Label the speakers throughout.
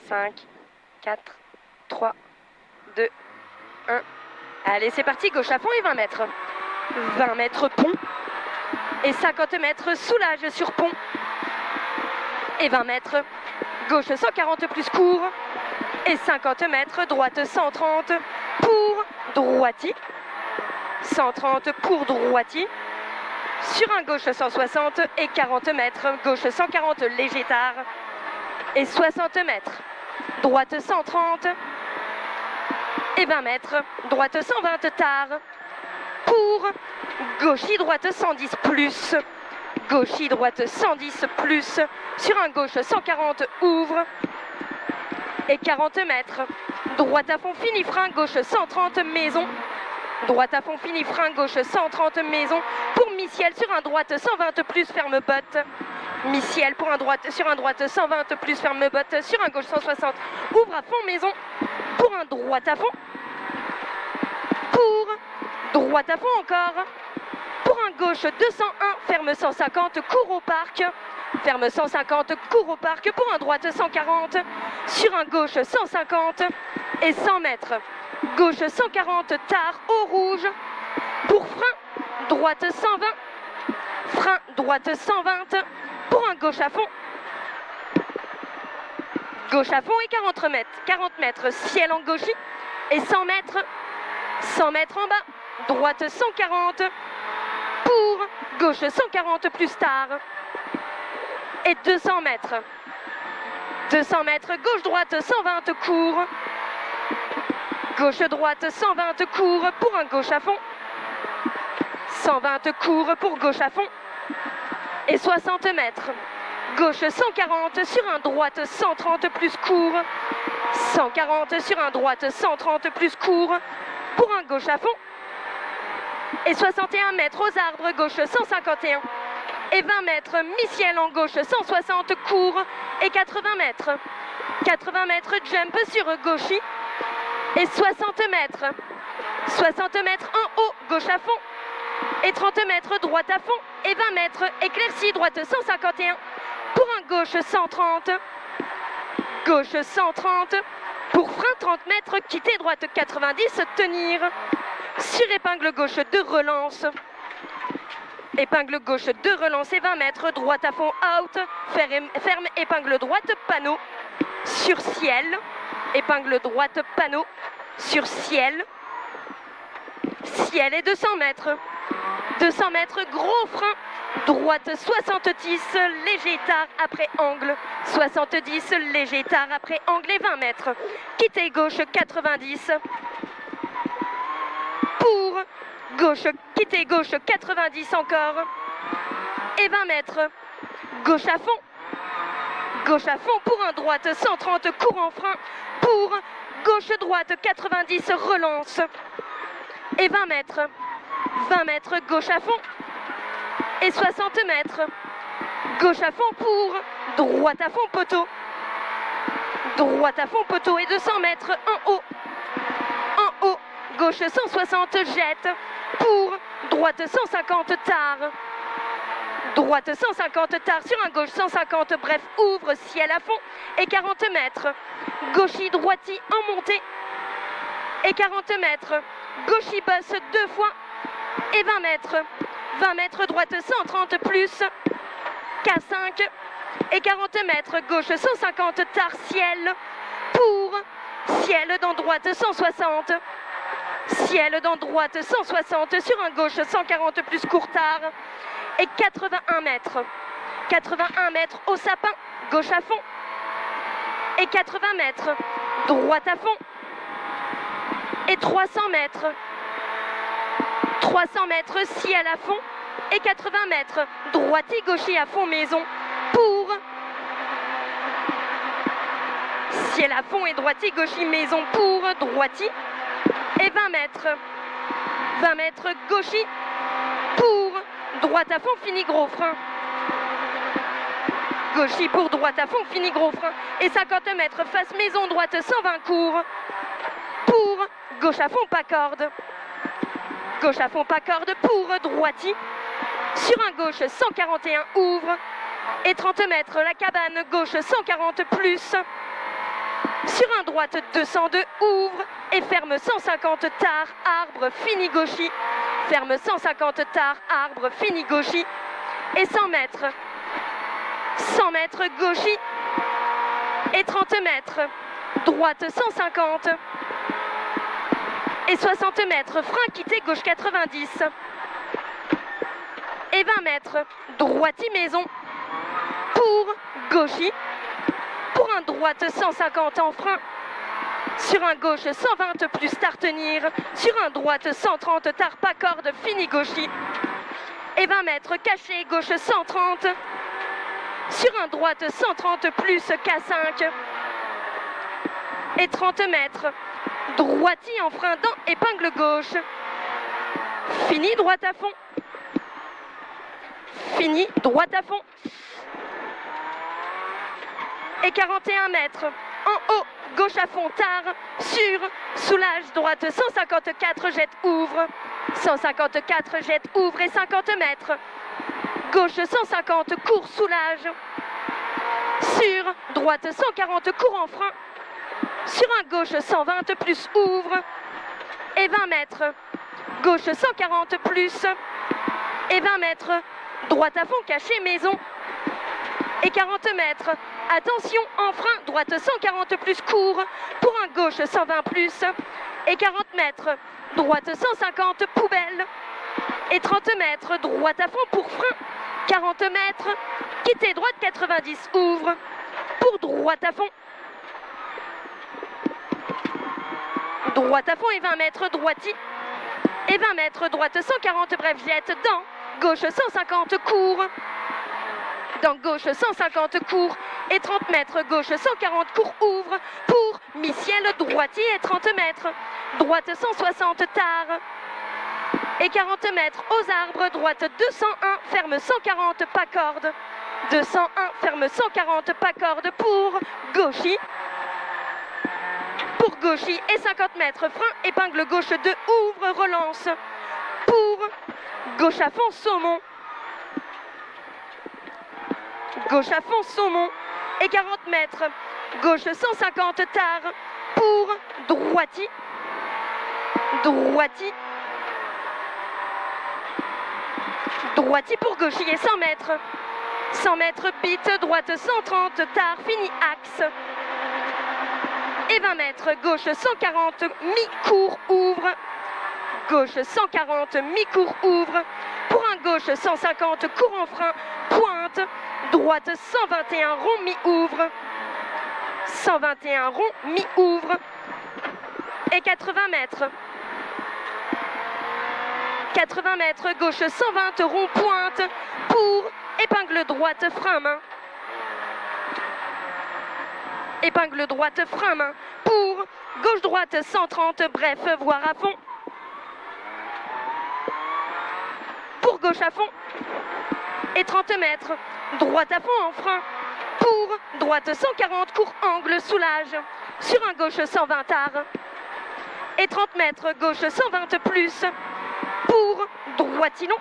Speaker 1: 5, 4, 3, 2, 1. Allez, c'est parti, gauche à fond et 20 mètres. 20 mètres pont et 50 mètres soulage sur pont. Et 20 mètres, gauche 140 plus court. Et 50 mètres, droite 130 pour droiti. 130 pour droiti. Sur un gauche 160 et 40 mètres, gauche 140 léger tard. Et 60 mètres, droite 130 et 20 mètres, droite 120 tard. Pour gauchis droite 110 plus. Gauchis droite 110 plus. Sur un gauche 140 ouvre. Et 40 mètres. Droite à fond fini frein, gauche 130 maison. Droite à fond fini frein, gauche 130 maison. Pour mi-ciel sur un droite 120 plus ferme botte. Mi-ciel pour un droite sur un droite 120 plus ferme botte. Sur un gauche 160 ouvre à fond maison. Pour un droite à fond. Pour droite à fond encore. Pour un gauche 201 ferme 150 court au parc. Ferme 150, court au parc pour un droite 140, sur un gauche 150 et 100 mètres. Gauche 140, tard au rouge, pour frein, droite 120, frein, droite 120, pour un gauche à fond. Gauche à fond et 40 mètres, ciel en gauchis et 100 mètres en bas, droite 140, pour gauche 140 plus tard. Et 200 mètres. 200 mètres, gauche-droite, 120 court. Gauche-droite, 120 court pour un gauche à fond. 120 court pour gauche à fond. Et 60 mètres. Gauche 140 sur un droite 130 plus court. 140 sur un droite 130 plus court pour un gauche à fond. Et 61 mètres aux arbres, gauche 151. Et 20 mètres, mi-ciel en gauche, 160 court et 80 mètres. 80 mètres, jump sur gauchis et 60 mètres. 60 mètres en haut, gauche à fond et 30 mètres, droite à fond et 20 mètres, éclaircie, droite 151 pour un gauche 130. Gauche 130 pour frein 30 mètres, quitter droite 90, tenir sur épingle gauche de relance. Épingle gauche de relance et 20 mètres, droite à fond out, ferme épingle droite panneau, sur ciel, épingle droite panneau, sur ciel, ciel et 200 mètres. 200 mètres, gros frein, droite 70, léger tard après angle, 70, léger tard après angle et 20 mètres. Quitter gauche 90, pour gauche, quitter gauche 90 encore, et 20 mètres, gauche à fond. Gauche à fond pour un droite 130 courant frein, pour gauche-droite 90 relance, et 20 mètres. 20 mètres, gauche à fond et 60 mètres. Gauche à fond pour droite à fond poteau. Droite à fond poteau et 200 mètres en haut. En haut, gauche 160 jette pour droite 150 tard. Droite 150 tard sur un gauche 150, bref, ouvre ciel à fond et 40 mètres. Gauchis droiti en montée et 40 mètres. Gauchis bosse deux fois et 20 mètres. 20 mètres droite 130 plus K5 et 40 mètres. Gauche 150 tard ciel pour ciel dans droite 160. Ciel dans droite 160 sur un gauche 140 plus court tard et 81 mètres. 81 mètres au sapin, gauche à fond et 80 mètres. Droite à fond et 300 mètres. 300 mètres, ciel à fond et 80 mètres. Droiti, gauchis à fond maison pour ciel à fond et droiti, gauchis maison pour droiti et 20 mètres. 20 mètres, gauchis pour droite à fond, fini gros frein. Gauchis pour droite à fond, fini gros frein. Et 50 mètres, face maison droite 120 court pour gauche à fond, pas corde. Gauche à fond, pas corde pour droiti. Sur un gauche 141 ouvre et 30 mètres la cabane gauche 140 plus Sur un droite 202, ouvre et ferme 150 tard, arbre, fini gauchy. Ferme 150 tard, arbre, fini gauchy. Et 100 mètres. 100 mètres gauchy. Et 30 mètres. Droite 150. Et 60 mètres, frein quitté, gauche 90. Et 20 mètres, droiti maison. Pour gauchy. Pour un droite 150 en frein. Sur un gauche 120 plus tard tenir. Sur un droite 130 tard pas corde, fini gauchy. Et 20 mètres caché, gauche 130. Sur un droite 130 plus K5. Et 30 mètres. Droiti en frein dans épingle gauche. Fini droite à fond. Fini droite à fond. Et 41 mètres. En haut, gauche à fond, tard, sur, soulage, droite 154, jette, ouvre. 154, jette, ouvre et 50 mètres. Gauche 150, court, soulage. Sur, droite 140, court en frein. Sur un gauche 120 plus, ouvre. Et 20 mètres. Gauche 140 plus. Et 20 mètres. Droite à fond, caché, maison. Et 40 mètres. Attention, en frein, droite 140 plus, court. Pour un gauche 120 plus. Et 40 mètres. Droite 150, poubelle. Et 30 mètres. Droite à fond pour frein. 40 mètres. Quitter droite 90, ouvre. Pour droite à fond. Droite à fond et 20 mètres, droiti. Et 20 mètres, droite 140, bref, jette dans. Gauche 150, court. Dans gauche 150, court. Et 30 mètres, gauche 140, court, ouvre. Pour mi-ciel, droiti et 30 mètres. Droite 160, tard. Et 40 mètres aux arbres, droite 201, ferme 140, pas corde. 201, ferme 140, pas corde pour gauchy. Pour gauchy et 50 mètres, frein, épingle gauche 2, ouvre, relance. Pour gauche à fond, saumon. Gauche à fond, saumon. Et 40 mètres, gauche 150, tard. Pour droiti. Droiti. Droiti pour gauchy et 100 mètres. 100 mètres, bite, droite 130, tard, fini, axe. Et 20 mètres, gauche 140, mi-court, ouvre. Gauche 140, mi-court, ouvre. Pour un gauche 150, court en frein, pointe. Droite 121, rond, mi-ouvre. 121, rond, mi-ouvre. Et 80 mètres. 80 mètres, gauche 120, rond, pointe. Pour épingle droite, frein, main. Épingle droite, frein, main. Pour gauche-droite 130, bref, voire à fond. Pour gauche à fond. Et 30 mètres. Droite à fond en frein. Pour droite 140, court, angle, soulage. Sur un gauche 120, tard. Et 30 mètres, gauche 120 plus. Pour droitilon.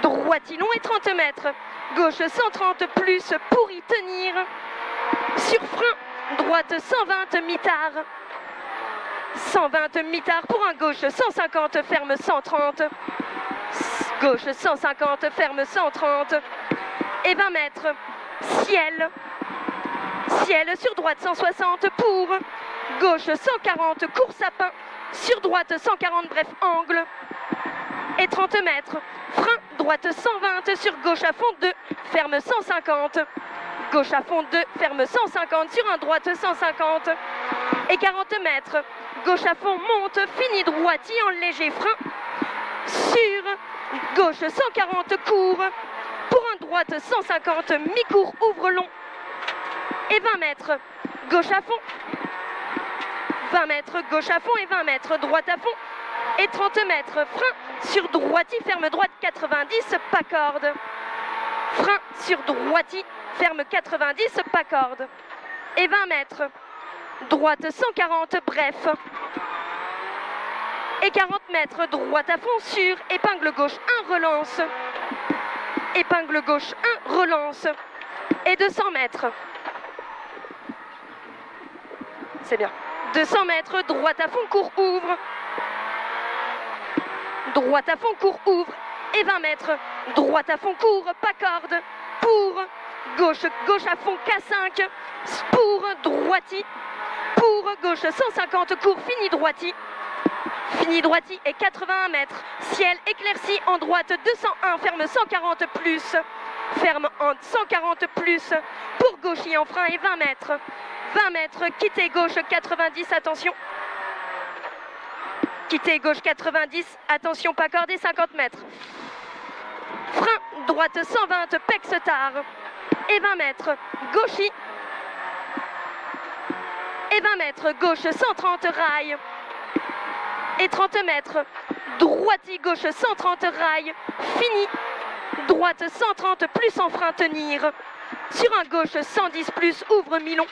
Speaker 1: Droitilon et 30 mètres. Gauche 130 plus pour y tenir. Sur frein, droite 120 mi-tard. 120 mi-tard pour un gauche 150, ferme 130. Gauche 150, ferme 130. Et 20 mètres. Ciel. Ciel sur droite 160 pour. Gauche 140, court sapin. Sur droite 140, bref, angle. Et 30 mètres. Frein, droite 120 sur gauche à fond 2, ferme 150. Gauche à fond 2, ferme 150 sur un droite 150. Et 40 mètres. Gauche à fond monte, fini droiti en léger frein. Sur gauche 140 court. Pour un droite 150 mi-court ouvre long. Et 20 mètres. Gauche à fond. 20 mètres gauche à fond et 20 mètres droite à fond. Et 30 mètres frein sur droiti, ferme droite 90, pas corde. Frein sur droiti, ferme 90, pas corde. Et 20 mètres. Droite 140, bref. Et 40 mètres, droite à fond sur épingle gauche 1, relance. Épingle gauche 1, relance. Et 200 mètres. c'est bien. 200 mètres, droite à fond, court, ouvre. Droite à fond, court, ouvre. Et 20 mètres, droite à fond, court, pas corde. Pour, gauche, gauche à fond, K5. Pour, droiti. Pour, gauche, 150, court, fini, droiti. Fini, droiti et 81 mètres. Ciel éclairci en droite, 201, ferme 140 plus. Ferme en 140 plus. Pour gauche en frein et 20 mètres. 20 mètres, quittez gauche 90, attention. Quittez gauche 90, attention, pas cordé, 50 mètres. Frein, droite 120, pex tard. Et 20 mètres, gauchi. Et 20 mètres, gauche 130, rail. Et 30 mètres, droiti, gauche 130, rail. Fini. Droite 130 plus en frein, tenir. Sur un gauche 110 plus, ouvre mi-long.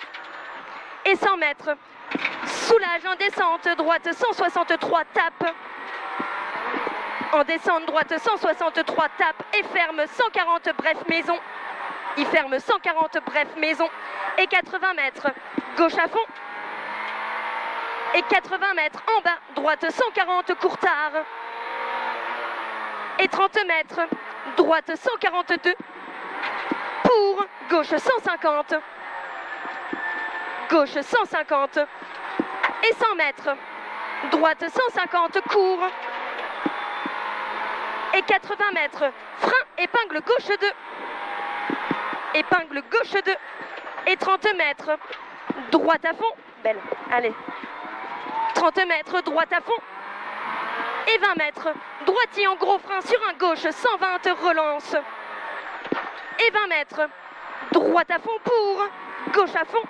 Speaker 1: Et 100 mètres, soulage en descente, droite 163, tape. En descente, droite 163, tape et ferme 140, bref, maison. Il ferme 140, bref, maison. Et 80 mètres, gauche à fond. Et 80 mètres en bas, droite 140, courtard. Et 30 mètres, droite 142. Pour, gauche 150. Gauche 150. Et 100 mètres, droite 150, court. Et 80 mètres, frein, épingle gauche 2. Épingle gauche 2. Et 30 mètres, droite à fond. Belle, allez. 30 mètres, droite à fond. Et 20 mètres, droitier en gros frein sur un gauche, 120, relance. Et 20 mètres, droite à fond pour, gauche à fond.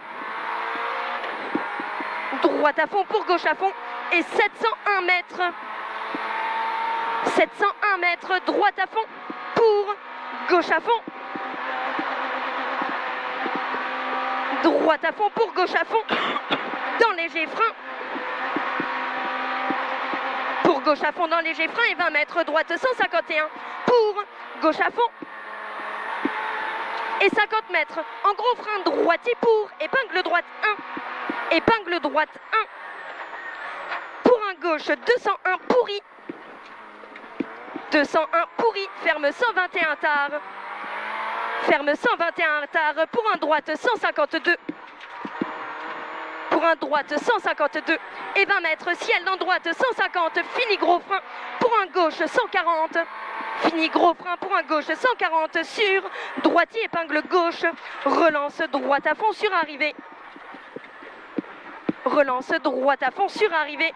Speaker 1: Droite à fond pour, gauche à fond. Et 701 mètres. 701 mètres, droite à fond pour, gauche à fond. Droite à fond pour, gauche à fond. Dans léger frein. Pour gauche à fond dans léger frein et 20 mètres, droite 151. Pour gauche à fond. Et 50 mètres, en gros frein droitier pour, épingle droite 1. Épingle droite 1. Pour un gauche 201 pourri. 201 pourri, ferme 121 tard. Ferme 121 tard pour un droite 152. Pour un droite 152 et 20 mètres, ciel dans droite 150, fini gros frein pour un gauche 140. Fini gros frein pour un gauche 140 sur droitier épingle gauche. Relance droite à fond sur arrivée. Relance droite à fond sur arrivée.